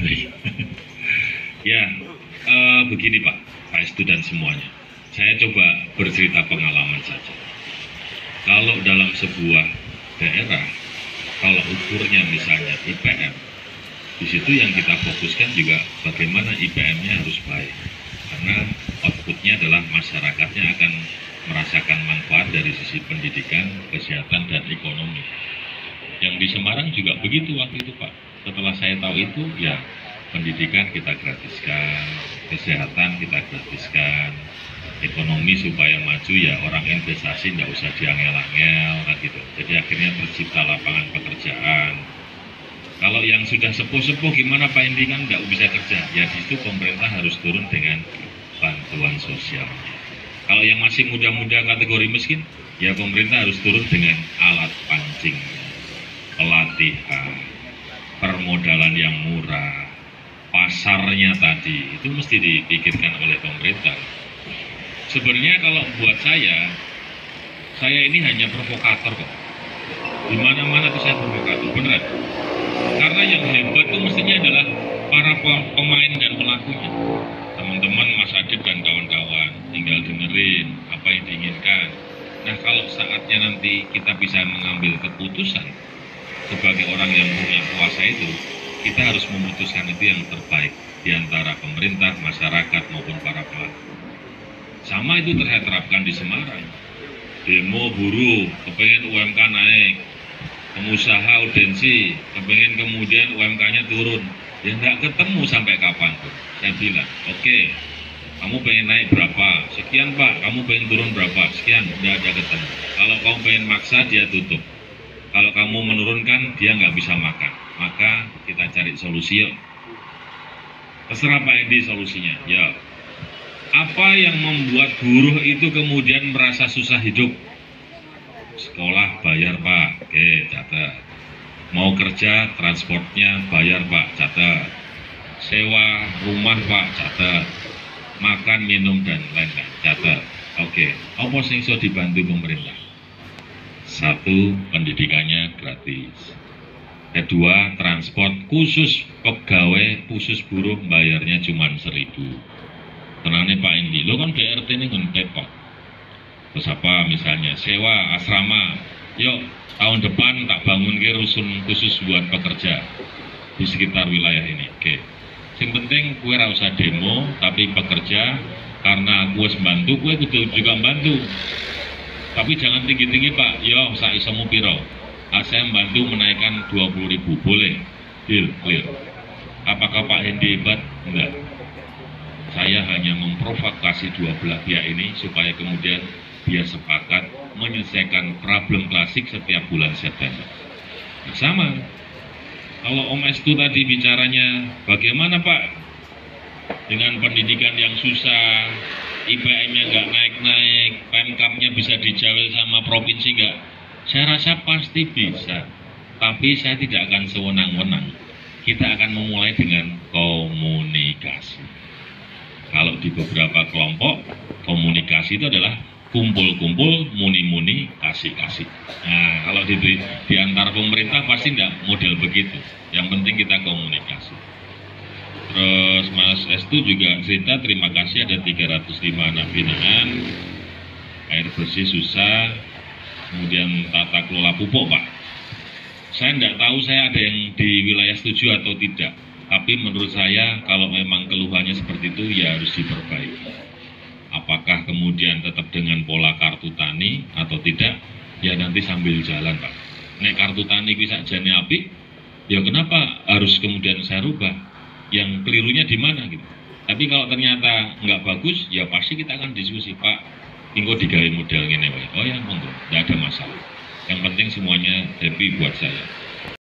baik. Ya, begini Pak Estu dan semuanya. Saya coba bercerita pengalaman saja. Kalau dalam sebuah daerah, kalau ukurnya misalnya IPM, di situ yang kita fokuskan juga bagaimana IPM-nya harus baik. Karena outputnya adalah masyarakatnya akan merasakan manfaat dari sisi pendidikan, kesehatan, dan ekonomi. Yang di Semarang juga begitu waktu itu Pak. Setelah saya tahu itu, ya pendidikan kita gratiskan, kesehatan kita gratiskan, ekonomi supaya maju ya orang investasi tidak usah diangel-angel kan gitu. Jadi akhirnya tercipta lapangan pekerjaan. Kalau yang sudah sepuh-sepuh gimana Pak Indi kan nggak bisa kerja, ya di situ pemerintah harus turun dengan bantuan sosial. Kalau yang masih muda-muda kategori miskin, ya pemerintah harus turun dengan alat pancing, pelatihan, permodalan yang murah, pasarnya tadi, itu mesti dipikirkan oleh pemerintah. Sebenarnya kalau buat saya ini hanya provokator kok. Di mana-mana itu saya provokator, beneran. Karena yang hebat itu mestinya adalah para pemain dan pelakunya. Teman-teman Mas Adit dan kawan-kawan, tinggal dengerin apa yang diinginkan. Nah kalau saatnya nanti kita bisa mengambil keputusan sebagai orang yang punya kuasa itu, kita harus memutuskan itu yang terbaik di antara pemerintah, masyarakat maupun para pelaku. Sama itu terterapkan di Semarang. Demo buruh, kepengen UMK naik, pengusaha urgensi, kepengen kemudian UMK-nya turun. Ya nggak ketemu sampai kapan tuh. Saya bilang, oke, kamu pengen naik berapa? Sekian Pak, kamu pengen turun berapa? Sekian, nggak ada ketemu. Kalau kamu pengen maksa, dia tutup. Kalau kamu menurunkan, dia nggak bisa makan. Maka kita cari solusi yuk. Terserah Pak Edi solusinya. Ya. Apa yang membuat buruh itu kemudian merasa susah hidup? Sekolah bayar Pak, oke catat. Mau kerja transportnya bayar Pak, catat. Sewa rumah Pak, catat. Makan, minum dan lain-lain, catat. Oke, apa sing iso dibantu pemerintah? Satu, pendidikannya gratis. Kedua, transport khusus pegawai, khusus buruh bayarnya cuma 1.000. Tenangnya Pak Indi, lo kan BRT ini ngentet Pak. Terus apa misalnya, sewa asrama, yuk tahun depan tak bangun ke rusun khusus buat pekerja di sekitar wilayah ini. Oke. Yang penting kue rasa demo, tapi pekerja karena kue membantu, kue juga membantu. Tapi jangan tinggi-tinggi Pak, yo saya isomu piro. Saya membantu menaikkan 20.000, boleh? Deal, clear. Apakah Pak Hendi hebat? Enggak. Saya hanya memprovokasi dua belah pihak ini supaya kemudian dia sepakat menyelesaikan problem klasik setiap bulan September. Nah, sama. Kalau Om Estu tadi bicaranya bagaimana Pak dengan pendidikan yang susah, IPM-nya nggak naik-naik, Pemkapnya bisa dijawel sama provinsi nggak? Saya rasa pasti bisa, tapi saya tidak akan sewenang-wenang. Kita akan memulai dengan komunikasi. Kalau di beberapa kelompok, komunikasi itu adalah kumpul-kumpul, muni-muni, kasih-kasih. Nah, kalau di antar pemerintah pasti tidak model begitu. Yang penting kita komunikasi. Terus Mas Estu juga cerita terima kasih ada 305 anak binaan, air bersih susah, kemudian tata kelola pupuk Pak. Saya tidak tahu saya ada yang di wilayah setuju atau tidak. Tapi menurut saya kalau memang keluhannya seperti itu ya harus diperbaiki. Apakah kemudian tetap dengan pola kartu tani atau tidak? Ya nanti sambil jalan Pak. Nek kartu tani bisa jane api, ya kenapa harus kemudian saya rubah? Yang kelirunya di mana gitu. Tapi kalau ternyata nggak bagus, ya pasti kita akan diskusi Pak. Tinggal digawe model gini, oh ya monggo, nggak ada masalah. Yang penting semuanya happy buat saya.